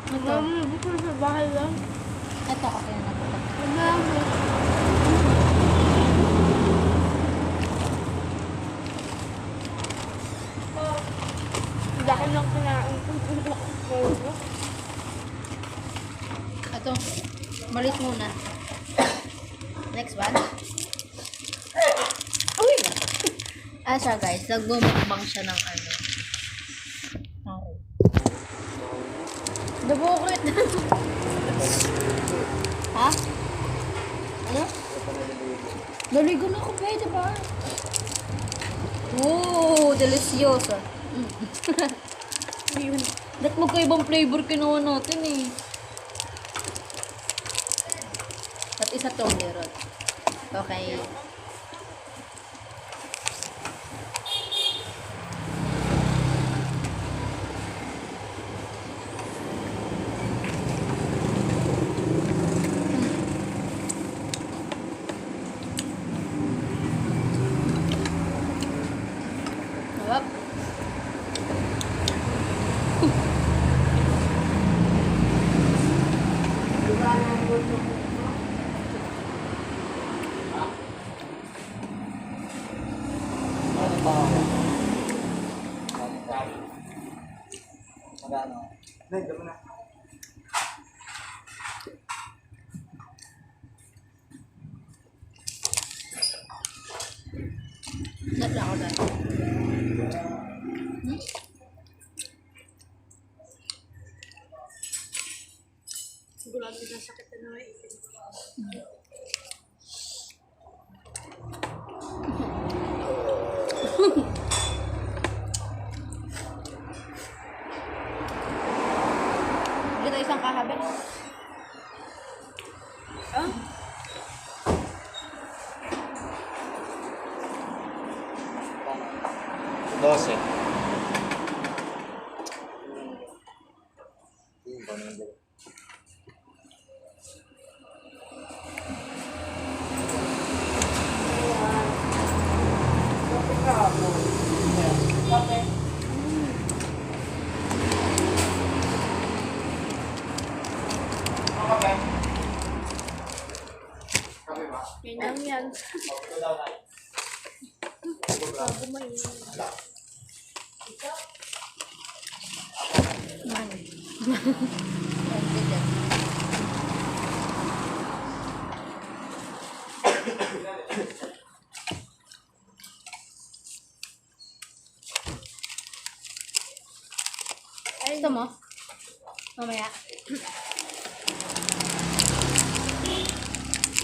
Ito. Bukod sa bahay lang. Ito, okay na po. Laki ng kinain ko. Ito. Malit muna. Next one. Uy! Siya guys, nagbumukbang siya ng ano. Dabukit. Ha? Ano? Naligo na ako, pwede ba? Oh, delicioso. Yun. Ba't magkaibang flavor kinuha natin eh? At isa tong lirot. Okay. Sarap. Magano? Hindi, gamo na. Natla ako dahil. Sigurado na sakit na naman eh. Dito isang kahabi. Ah? Dose. Yan lang yan. Bago may Man. Thank you, Dad. Gusto mo? Mamaya.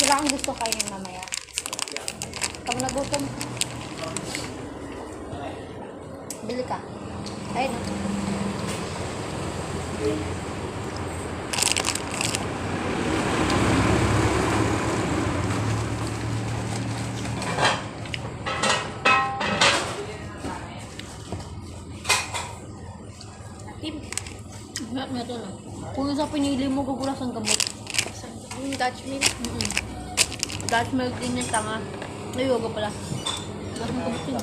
Wala akong gusto kainin mamaya. Pag nagutom, bili ka. Ayun. Tim. Ito na. Kung sa pinili mo, gugulas ang gamot. Yung Dutch milk. Dutch milk din yung tanga. Ay, yoga pala. Gulas ang gamot yun.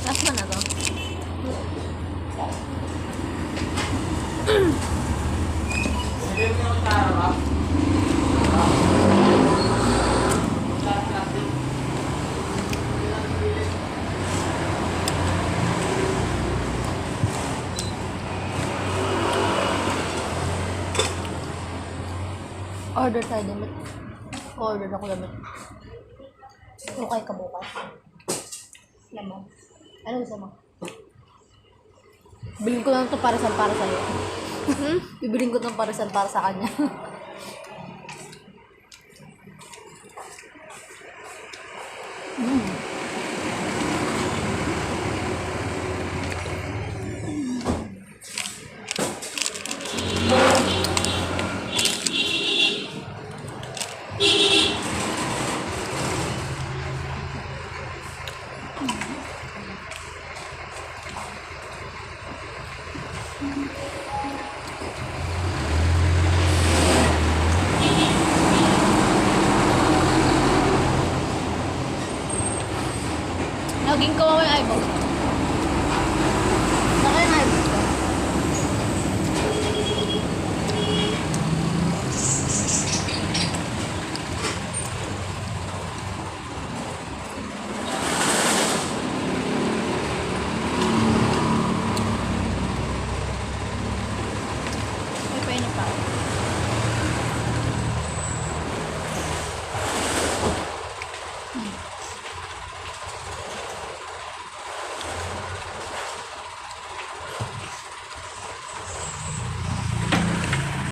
Last one na to. Order tayo damit. Order ako damit. Okay ka bukas. Alam mo. Ano gusto mo? Bilhin ko lang ito para sa'yo. Bibilhin ko ito para sa kanya.